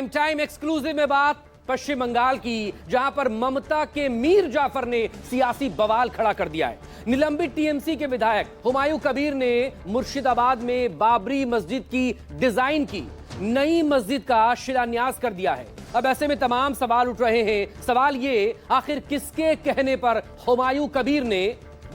Time exclusive में बात पश्चिम बंगाल की, जहां पर ममता के मीर जाफर ने सियासी बवाल खड़ा कर दिया है। निलंबित टीएमसी के विधायक हुमायूं कबीर ने मुर्शिदाबाद में बाबरी मस्जिद की डिजाइन की नई मस्जिद का शिलान्यास कर दिया है। अब ऐसे में तमाम सवाल उठ रहे हैं। सवाल ये, आखिर किसके कहने पर हुमायूं कबीर ने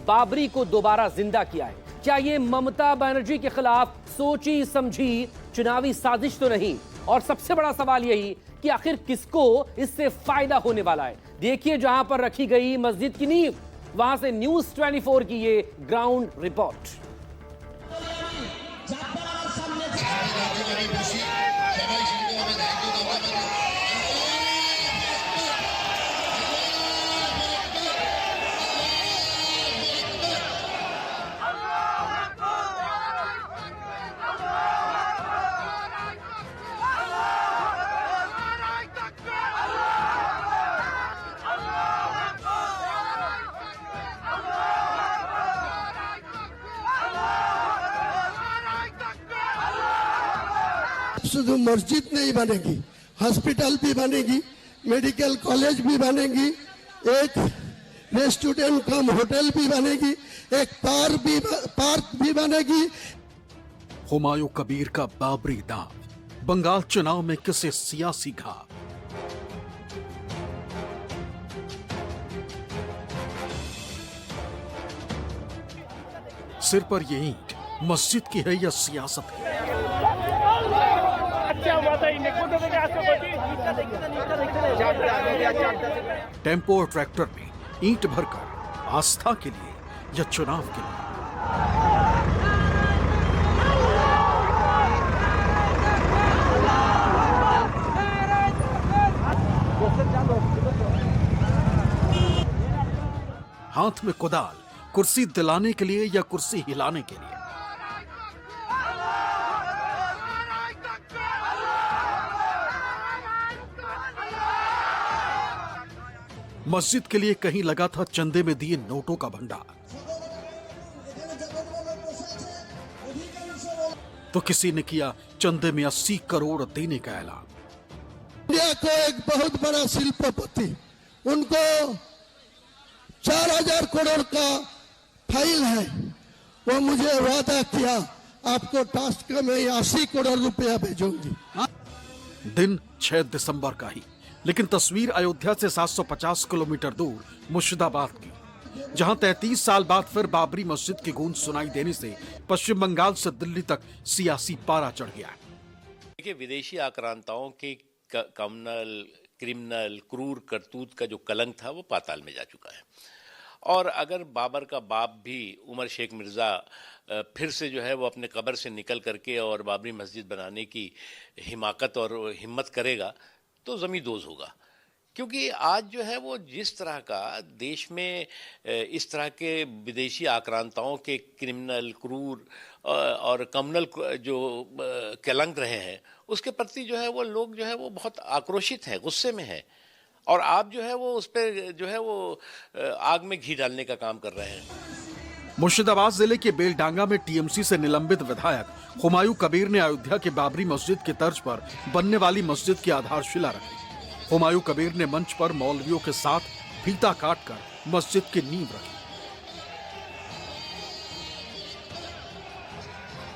बाबरी को दोबारा जिंदा किया है? क्या ये ममता बनर्जी के खिलाफ सोची समझी चुनावी साजिश तो नहीं? और सबसे बड़ा सवाल यही कि आखिर किसको इससे फायदा होने वाला है? देखिए, जहां पर रखी गई मस्जिद की नींव, वहां से न्यूज़ 24 की ये ग्राउंड रिपोर्ट। शुद्ध मस्जिद नहीं बनेगी, हॉस्पिटल भी बनेगी, मेडिकल कॉलेज भी बनेगी, एक रेस्टोरेंट कम होटल भी बनेगी, एक पार्क भी बनेगी। हुमायूं कबीर का बाबरी दांव, बंगाल चुनाव में किसे सियासी घाव। सिर पर ये ईंट मस्जिद की है या सियासत की? टेम्पो और ट्रैक्टर में ईंट भरकर आस्था के लिए या चुनाव के लिए? हाथ में कुदाल, कुर्सी दिलाने के लिए या कुर्सी हिलाने के लिए? मस्जिद के लिए कहीं लगा था चंदे में दिए नोटों का भंडार, तो किसी ने किया चंदे में 80 करोड़ देने का ऐलान। इंडिया को एक बहुत बड़ा शिल्पपति, उनको 4000 करोड़ का फाइल है, वो मुझे वादा किया आपको टास्क में 80 करोड़ रुपया भेजूंगी। दिन 6 दिसंबर का ही, लेकिन तस्वीर अयोध्या से 750 किलोमीटर दूर मुर्शिदाबाद की, जहां 33 साल बाद फिर बाबरी मस्जिद की गूंज सुनाई देने से पश्चिम बंगाल से दिल्ली तक सियासी पारा चढ़ गया। देखिए, विदेशी आक्रांताओं के कम्युनल, क्रिमिनल, क्रूर करतूत का जो कलंक था वो पाताल में जा चुका है। और अगर बाबर का बाप भी उमर शेख मिर्ज़ा फिर से जो है वो अपने कब्र से निकल करके और बाबरी मस्जिद बनाने की हिमाकत और हिम्मत करेगा तो ज़मींदोज़ होगा। क्योंकि आज जो है वो जिस तरह का देश में इस तरह के विदेशी आक्रांताओं के क्रिमिनल, क्रूर और कम्युनल जो कलंक रहे हैं, उसके प्रति जो है वो लोग जो है वो बहुत आक्रोशित हैं, गुस्से में हैं। और आप जो है वो उस पर जो है वो आग में घी डालने का काम कर रहे हैं। मुर्शिदाबाद जिले के बेलडांगा में टीएमसी से निलंबित विधायक हुमायूं कबीर ने अयोध्या की बाबरी मस्जिद की तर्ज पर बनने वाली मस्जिद की आधारशिला रखी। हुमायूं कबीर ने मंच पर मौलवियों के साथ फीता काटकर मस्जिद की नींव रखी।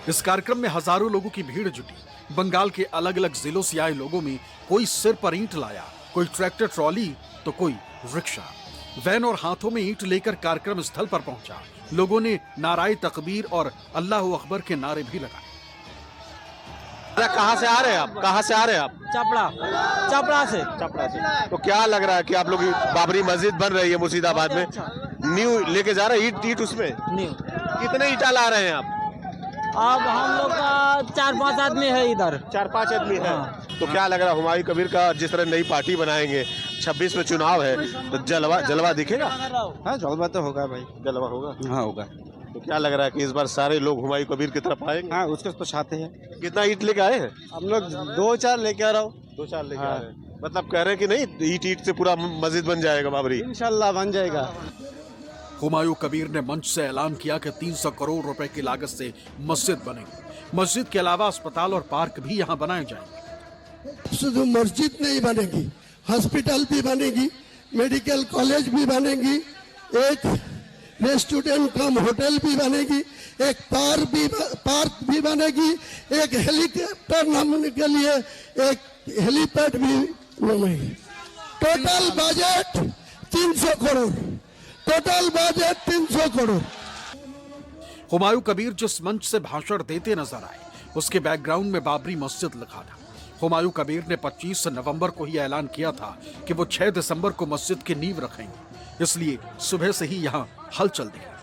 इस कार्यक्रम में हजारों लोगों की भीड़ जुटी। बंगाल के अलग अलग जिलों से आए लोगों में कोई सिर पर ईंट लाया, कोई ट्रैक्टर ट्रॉली तो कोई रिक्शा, वैन और हाथों में ईंट लेकर कार्यक्रम स्थल पर पहुंचा। लोगों ने नाराए तकबीर और अल्लाह अकबर के नारे भी लगाए। कहाँ से आ रहे हैं आप? कहाँ से आ रहे हैं आप? चपड़ा से। तो क्या लग रहा है कि आप लोग बाबरी मस्जिद बन रही है मुर्शिदाबाद में, न्यू लेके जा रहे हैं ईट उसमें? न्यू कितने ईटा ला रहे हैं आप? अब हम लोग का 4-5 आदमी है इधर। 4-5 आदमी है। हाँ। तो क्या लग रहा है हुमायूं कबीर का जिस तरह नई पार्टी बनाएंगे, 26 में चुनाव है, तो जलवा दिखेगा? हाँ, जलवा तो होगा भाई। जलवा होगा? हाँ होगा। तो क्या लग रहा है कि इस बार सारे लोग हुमायूं कबीर की तरफ आएंगे? हाँ, उसके तो चाहते हैं। कितना ईट लेके आए हैं? हम लोग 2-4 लेके आ रहा हूँ। 2-4 लेके हाँ। आ रहे हैं। मतलब कह रहे हैं कि नहीं, ईट से पूरा मस्जिद बन जाएगा बाबरी? इंशाल्लाह बन जाएगा। हुमायूं कबीर ने मंच से ऐलान किया कि 300 करोड़ रुपए की लागत से मस्जिद बनेगी। मस्जिद के अलावा अस्पताल और पार्क भी यहाँ बनाए जाएंगे। शुद्ध मस्जिद नहीं बनेगी, हॉस्पिटल भी बनेगी, मेडिकल कॉलेज भी बनेगी, एक रेस्टोरेंट कम होटल भी बनेगी, एक पार्क भी बनेगी, एक हेलीकॉप्टर नामने के लिए एक हेलीपैड भी बनेगी। Total budget 300 crore, total budget 300 crore. Humayun Kabir जिस मंच से भाषण देते नजर आए उसके बैकग्राउंड में बाबरी मस्जिद लिखा था। हुमायूं कबीर ने 25 नवंबर को ही ऐलान किया था कि वो 6 दिसंबर को मस्जिद की नींव रखेंगे, इसलिए सुबह से ही यहां हलचल दिखी।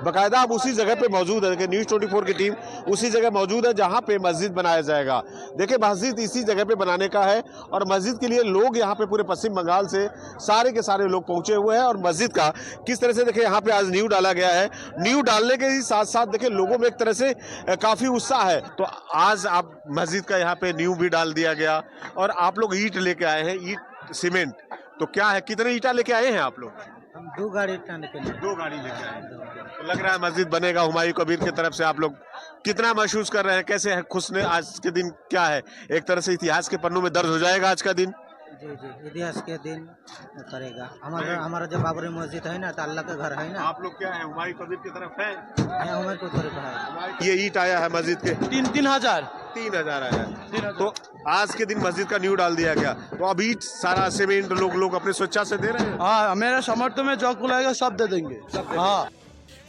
बकायदा आप उसी जगह पे मौजूद है, न्यूज 24 की टीम उसी जगह मौजूद है जहां पे मस्जिद बनाया जाएगा। देखिए मस्जिद इसी जगह पे बनाने का है और मस्जिद के लिए लोग यहां पे पूरे पश्चिम बंगाल से सारे के सारे लोग पहुंचे हुए हैं और मस्जिद का किस तरह से देखिए यहां पे आज नींव डाला गया है। नींव डालने के ही साथ साथ देखिए लोगों में एक तरह से काफी उत्साह है। तो आज आप मस्जिद का यहाँ पे नींव भी डाल दिया गया और आप लोग ईंट लेके आए हैं, ईंट सीमेंट, तो क्या है कितने ईंटा लेके आए हैं आप लोग? हम 2 गाड़ी टाने के लिए 2 गाड़ी लेके आए हैं। तो लग रहा है मस्जिद बनेगा। हुमायूं कबीर की तरफ से आप लोग कितना महसूस कर रहे हैं, कैसे है खुश ने? आज के दिन क्या है, एक तरह से इतिहास के पन्नों में दर्ज हो जाएगा आज का दिन। जी इतिहास के दिन करेगा। हमारा जो बाबरी मस्जिद है ना, तो अल्लाह का घर है ना। आप लोग क्या है हुमायूं कबीर की तरफ है? हुमायूं की तरफ है। ये ईंट आया है मस्जिद के 3,000 आया है। तो आज के दिन मस्जिद का नींव डाल दिया गया, तो अब ईंट सारा सीमेंट लोग अपने स्वेच्छा से दे रहे हैं। हाँ, मेरा समर्थन में जो बुलाएगा सब दे देंगे। हाँ,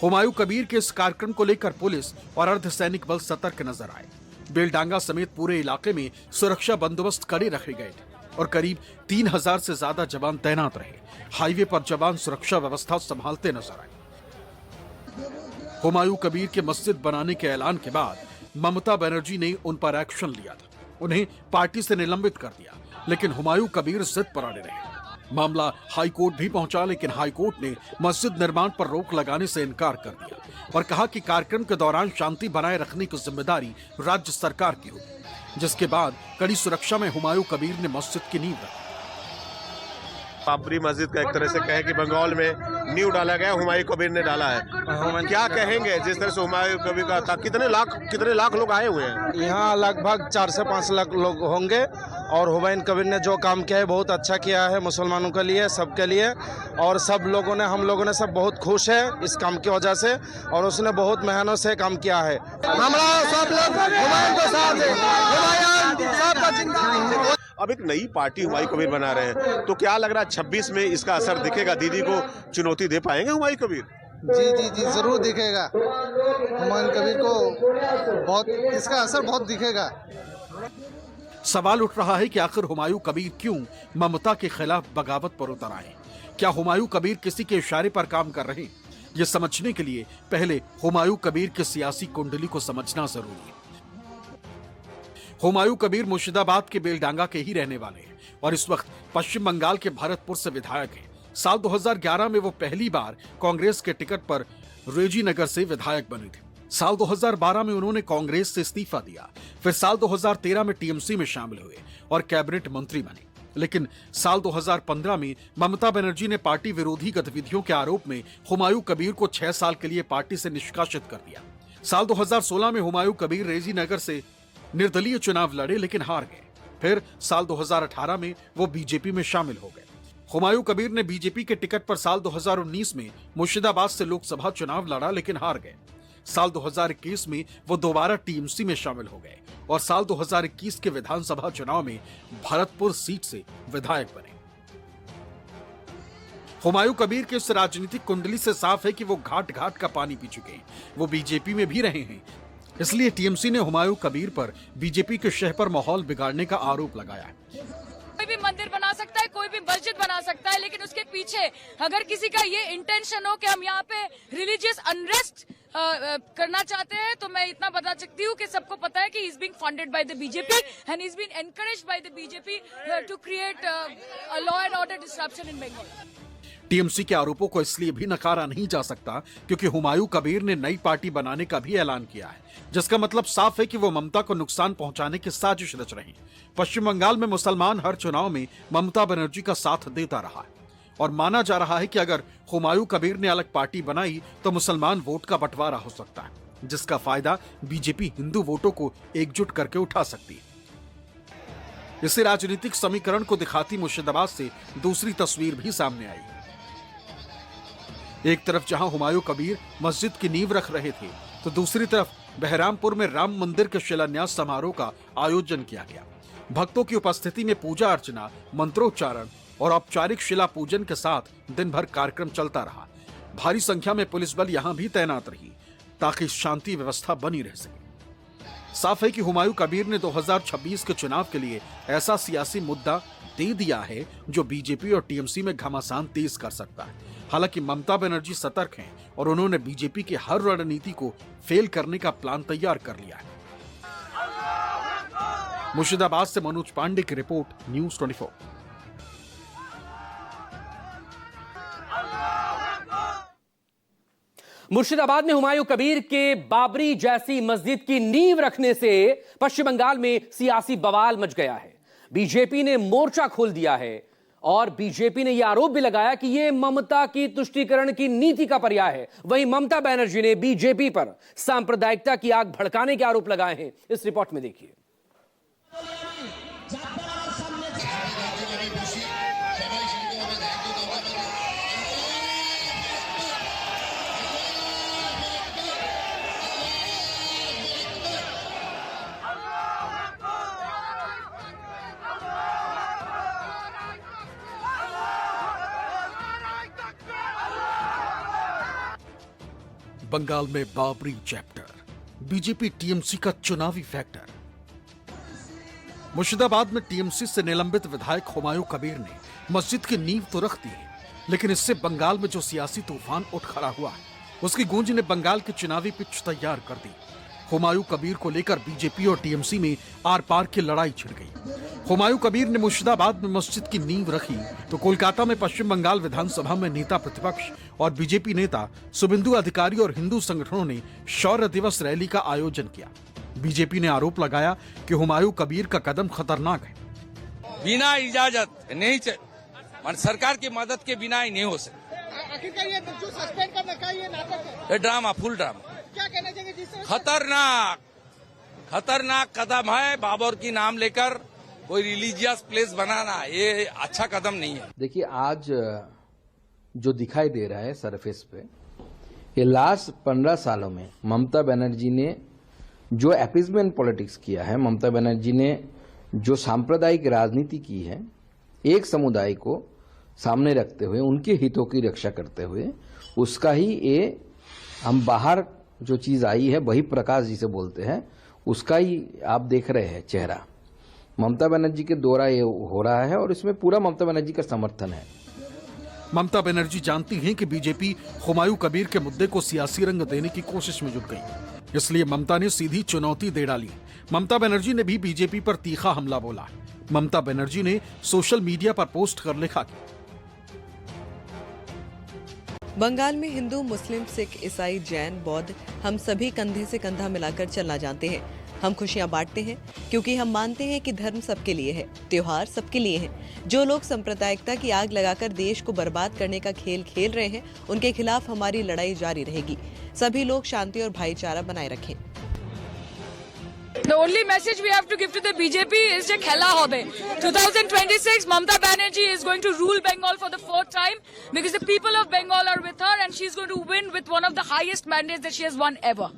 हुमायूं कबीर के इस कार्यक्रम को लेकर पुलिस और अर्धसैनिक बल सतर्क नजर आए। बेलडांगा समेत पूरे इलाके में सुरक्षा बंदोबस्त कड़े रखे गए थे और करीब 3000 से ज्यादा जवान तैनात रहे। हाईवे पर जवान सुरक्षा व्यवस्था संभालते नजर आए। हुमायूं कबीर के मस्जिद बनाने के ऐलान के बाद ममता बनर्जी ने उन पर एक्शन लिया था, उन्हें पार्टी से निलंबित कर दिया, लेकिन हुमायूं कबीर जिद पर अड़े रहे। मामला हाईकोर्ट भी पहुंचा, लेकिन हाईकोर्ट ने मस्जिद निर्माण पर रोक लगाने से इनकार कर दिया और कहा कि कार्यक्रम के दौरान शांति बनाए रखने की जिम्मेदारी राज्य सरकार की होगी, जिसके बाद कड़ी सुरक्षा में हुमायूं कबीर ने मस्जिद की नींव रखी। बाबरी मस्जिद का एक तरह से कहे कि बंगाल में नींव डाला गया, हुमायूं कबीर ने डाला है। क्या कहेंगे जिस तरह से हुमायूं कबीर का था? कितने लाख लोग आए हुए हैं यहाँ? लगभग 4 से 5 लाख लोग होंगे और हुमायूं कबीर ने जो काम किया है बहुत अच्छा किया है मुसलमानों के लिए, सबके लिए। और सब लोगों ने, हम लोगों ने सब बहुत खुश है इस काम की वजह से और उसने बहुत मेहनत से काम किया है। हमारा सब लोग हुमायूं के साथ है, हुमायूं सबका जिंदा। अब एक नई पार्टी हुमायूं कबीर बना रहे हैं, तो क्या लग रहा है 26 में इसका असर दिखेगा? दीदी को चुनौती दे पाएंगे हुमायूं कबीर? जी जरूर दिखेगा। हुमायूं कबीर को बहुत इसका असर बहुत दिखेगा। सवाल उठ रहा है कि आखिर हुमायूं कबीर क्यों ममता के खिलाफ बगावत पर उतर आए? क्या हुमायूं कबीर किसी के इशारे पर काम कर रहे हैं? ये समझने के लिए पहले हुमायूं कबीर की सियासी कुंडली को समझना जरूरी है। हुमायूं कबीर मुर्शिदाबाद के बेलडांगा के ही रहने वाले हैं और इस वक्त पश्चिम बंगाल के भरतपुर से विधायक हैं। साल 2011 में वो पहली बार कांग्रेस के टिकट पर रेजीनगर से विधायक बने थे। साल 2012 में उन्होंने कांग्रेस से इस्तीफा दिया, फिर साल 2013 में टीएमसी में शामिल हुए और कैबिनेट मंत्री बने। लेकिन साल 2015 में ममता बनर्जी ने पार्टी विरोधी गतिविधियों के आरोप में हुमायूं कबीर को 6 साल के लिए पार्टी से निष्कासित कर दिया। साल 2016 में हुमायूं कबीर रेजीनगर से निर्दलीय चुनाव लड़े लेकिन हार गए। फिर साल 2018 में वो बीजेपी में शामिल हो गए। हुमायूं कबीर ने बीजेपी के टिकट पर साल 2019 में मुर्शिदाबाद से लोकसभा चुनाव लड़ा लेकिन हार गए। साल 2021 में वो दोबारा टीएमसी में शामिल हो गए और साल 2021 के विधानसभा चुनाव में भरतपुर सीट से विधायक बने। हुमायूं कबीर के इस राजनीतिक कुंडली से साफ है कि वो घाट घाट का पानी पी चुके हैं। वो बीजेपी में भी रहे हैं, इसलिए टीएमसी ने हुमायूं कबीर पर बीजेपी के शह पर माहौल बिगाड़ने का आरोप लगाया है। कोई भी मंदिर बना सकता है, कोई भी मस्जिद बना सकता है, लेकिन उसके पीछे अगर किसी का ये इंटेंशन हो कि हम यहाँ पे रिलीजियस अनरेस्ट करना चाहते हैं, तो मैं इतना बता सकती हूँ कि सबको पता है कि he is being funded by the BJP and he is being encouraged by the BJP to create a law and order disruption in Bengal. TMC के आरोपों को इसलिए भी नकारा नहीं जा सकता क्योंकि हुमायूं कबीर ने नई पार्टी बनाने का भी ऐलान किया है, जिसका मतलब साफ है कि वो ममता को नुकसान पहुंचाने की साजिश रच रहे हैं। पश्चिम बंगाल में मुसलमान हर चुनाव में ममता बनर्जी का साथ देता रहा है और माना जा रहा है कि अगर हुमायूं कबीर ने अलग पार्टी बनाई तो मुसलमान वोट का बंटवारा हो सकता है, जिसका फायदा बीजेपी हिंदू वोटों को एकजुट करके उठा सकती है। इसी राजनीतिक समीकरण को दिखाती मुर्शिदाबाद से दूसरी तस्वीर भी सामने आई। एक तरफ जहां हुमायूं कबीर मस्जिद की नींव रख रहे थे, तो दूसरी तरफ बहरामपुर में राम मंदिर के शिलान्यास समारोह का आयोजन किया गया। भक्तों की उपस्थिति में पूजा अर्चना, मंत्रोच्चारण और औपचारिक शिला पूजन के साथ दिन भर कार्यक्रम चलता रहा। भारी संख्या में पुलिस बल यहां भी तैनात रही ताकि शांति व्यवस्था बनी रह सके। साफ है कि हुमायूं कबीर ने 2026 के चुनाव के लिए ऐसा सियासी मुद्दा दे दिया है जो बीजेपी और टीएमसी में घमासान तेज कर सकता है। हालांकि ममता बनर्जी सतर्क हैं और उन्होंने बीजेपी की हर रणनीति को फेल करने का प्लान तैयार कर लिया है। मुर्शिदाबाद से मनोज पांडे की रिपोर्ट, न्यूज़ 24। मुर्शिदाबाद में हुमायूं कबीर के बाबरी जैसी मस्जिद की नींव रखने से पश्चिम बंगाल में सियासी बवाल मच गया है। बीजेपी ने मोर्चा खोल दिया है और बीजेपी ने यह आरोप भी लगाया कि यह ममता की तुष्टीकरण की नीति का पर्याय है। वहीं ममता बनर्जी ने बीजेपी पर सांप्रदायिकता की आग भड़काने के आरोप लगाए हैं। इस रिपोर्ट में देखिए। बंगाल में बाबरी चैप्टर, बीजेपी टीएमसी का चुनावी फैक्टर। मुर्शिदाबाद में टीएमसी से निलंबित विधायक हुमायूं कबीर ने मस्जिद की नींव तो रख दी है, लेकिन इससे बंगाल में जो सियासी तूफान उठ खड़ा हुआ है, उसकी गूंज ने बंगाल की चुनावी पिच तैयार कर दी। हुमायूं कबीर को लेकर बीजेपी और टीएमसी में आर पार की लड़ाई छिड़ गई। हुमायूं कबीर ने मुर्शिदाबाद में मस्जिद की नींव रखी तो कोलकाता में पश्चिम बंगाल विधानसभा में नेता प्रतिपक्ष और बीजेपी नेता शुभेंदु अधिकारी और हिंदू संगठनों ने शौर्य दिवस रैली का आयोजन किया। बीजेपी ने आरोप लगाया कि हुमायूं कबीर का कदम खतरनाक है। बिना इजाजत नहीं, सरकार की मदद के बिना ही नहीं हो सकता। आखिरकार ये जो सस्पेंड करने का ये नाटक है, ड्रामा, फुल ड्रामा। क्या कहना चाहिए जिससे खतरनाक कदम है। बाबर की नाम लेकर कोई रिलीजियस प्लेस बनाना, ये अच्छा कदम नहीं है। देखिए, आज जो दिखाई दे रहा है सरफेस पे, ये लास्ट 15 सालों में ममता बनर्जी ने जो अपीजमेंट पॉलिटिक्स किया है, ममता बनर्जी ने जो सांप्रदायिक राजनीति की है, एक समुदाय को सामने रखते हुए, उनके हितों की रक्षा करते हुए, उसका ही ये हम बाहर जो चीज आई है, वही प्रकाश जिसे बोलते हैं, उसका ही आप देख रहे हैं चेहरा। ममता बनर्जी के द्वारा ये हो रहा है और इसमें पूरा ममता बनर्जी का समर्थन है। ममता बनर्जी जानती हैं कि बीजेपी हुमायूं कबीर के मुद्दे को सियासी रंग देने की कोशिश में जुट गई, इसलिए ममता ने सीधी चुनौती दे डाली। ममता बनर्जी ने भी बीजेपी पर तीखा हमला बोला। ममता बनर्जी ने सोशल मीडिया पर पोस्ट कर लिखा कि बंगाल में हिंदू, मुस्लिम, सिख, ईसाई, जैन, बौद्ध, हम सभी कंधे से कंधा मिलाकर चलना जानते हैं। हम खुशियां बांटते हैं क्योंकि हम मानते हैं कि धर्म सबके लिए है, त्योहार सबके लिए है। जो लोग सांप्रदायिकता की आग लगाकर देश को बर्बाद करने का खेल खेल रहे हैं, उनके खिलाफ हमारी लड़ाई जारी रहेगी। सभी लोग शांति और भाईचारा बनाए रखें। The only message we have to give to the BJP is যে খেলা হবে। 2026 Mamata Banerjee is going to rule Bengal for the 4th time because the people of Bengal are with her and she's going to win with one of the highest mandates that she has won ever.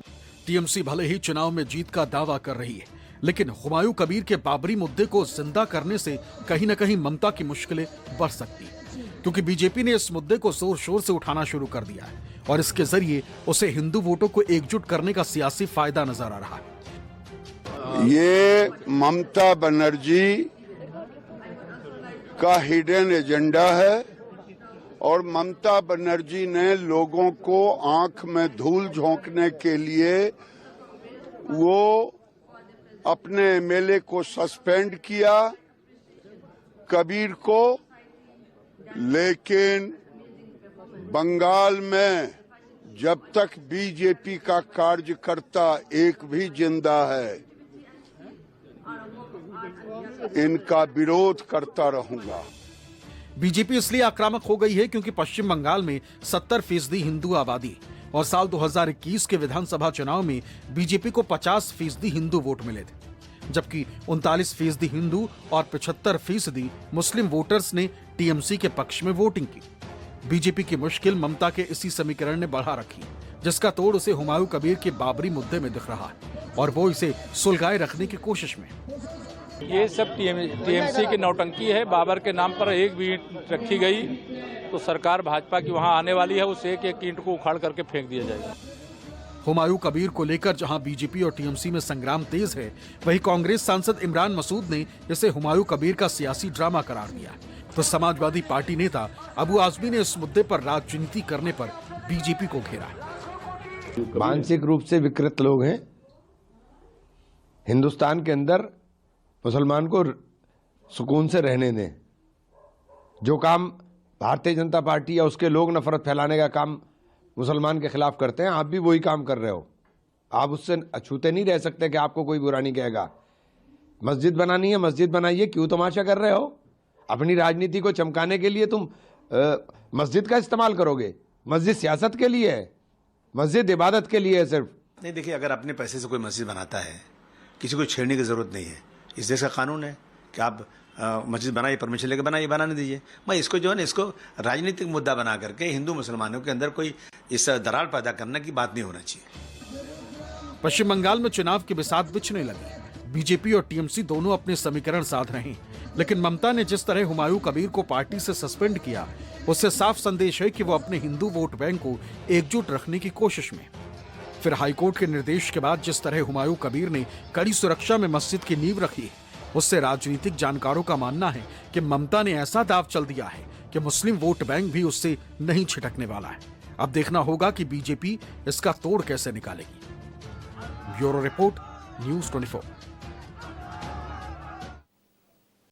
TMC भले ही चुनाव में जीत का दावा कर रही है, लेकिन हुमायूं कबीर के बाबरी मुद्दे को जिंदा करने से कहीं न कहीं ममता की मुश्किलें बढ़ सकती है, क्योंकि बीजेपी ने इस मुद्दे को जोर शोर से उठाना शुरू कर दिया है और इसके जरिए उसे हिंदू वोटों को एकजुट करने का सियासी फायदा नजर आ रहा है। ये ममता बनर्जी का हिडन एजेंडा है और ममता बनर्जी ने लोगों को आंख में धूल झोंकने के लिए वो अपने एमएलए को सस्पेंड किया, कबीर को, लेकिन बंगाल में जब तक बीजेपी का कार्यकर्ता एक भी जिंदा है, इनका विरोध करता रहूंगा। बीजेपी इसलिए आक्रामक हो गई है क्योंकि पश्चिम बंगाल में 70% हिंदू आबादी और साल 2021 के विधानसभा चुनाव में बीजेपी को 50% हिंदू वोट मिले थे। जबकि 39% हिंदू और 75% मुस्लिम वोटर्स ने टीएमसी के पक्ष में वोटिंग की। बीजेपी की मुश्किल ममता के इसी समीकरण ने बढ़ा रखी, जिसका तोड़ उसे हुमायूं कबीर के बाबरी मुद्दे में दिख रहा है और वो इसे सुलगाए रखने की कोशिश में। ये सब टीएमसी की नौटंकी है। बाबर के नाम पर एक भी ईंट रखी गई तो सरकार भाजपा की वहां आने वाली है, उस एक ईंट को उखाड़ करके फेंक दिया जाएगा। हुमायूं कबीर को लेकर जहां बीजेपी और टीएमसी में संग्राम तेज है, वहीं कांग्रेस सांसद इमरान मसूद ने इसे हुमायूं कबीर का सियासी ड्रामा करार दिया। तो समाजवादी पार्टी नेता अबू आजमी ने इस मुद्दे पर राजनीति करने पर बीजेपी को घेरा। मानसिक रूप से विकृत लोग हैं। हिंदुस्तान के अंदर मुसलमान को सुकून से रहने दें। जो काम भारतीय जनता पार्टी या उसके लोग नफरत फैलाने का काम मुसलमान के खिलाफ करते हैं, आप भी वही काम कर रहे हो। आप उससे अछूते नहीं रह सकते कि आपको कोई बुरा नहीं कहेगा। मस्जिद बनानी है, मस्जिद बनाइए, क्यों तमाशा कर रहे हो? अपनी राजनीति को चमकाने के लिए तुम मस्जिद का इस्तेमाल करोगे। मस्जिद सियासत के लिए है, मस्जिद इबादत के लिए है सिर्फ। नहीं, देखिए, अगर अपने पैसे से कोई मस्जिद बनाता है, किसी को छेड़ने की जरूरत नहीं है। इस देश का कानून है कि आप मस्जिद बनाइए, परमिशन लेकर बनाइए, बनाने दीजिए। मैं इसको जो है ना, इसको राजनीतिक मुद्दा बना करके हिंदू मुसलमानों के अंदर कोई इस दरार पैदा करने की बात नहीं होना चाहिए। पश्चिम बंगाल में चुनाव की बिसात बिछने लगी। बीजेपी और टीएमसी दोनों अपने समीकरण साध रहे हैं, लेकिन ममता ने जिस तरह हुमायूं कबीर को पार्टी से सस्पेंड किया, उससे साफ संदेश है कि वो अपने हिंदू वोट बैंक को एकजुट रखने की कोशिश में। फिर हाईकोर्ट के निर्देश के बाद जिस तरह हुमायूं कबीर ने कड़ी सुरक्षा में मस्जिद की नींव रखी है, उससे राजनीतिक जानकारों का मानना है कि ममता ने ऐसा दांव चल दिया है कि मुस्लिम वोट बैंक भी उससे नहीं छिटकने वाला है। अब देखना होगा कि बीजेपी इसका तोड़ कैसे निकालेगी। Bureau report, news 24।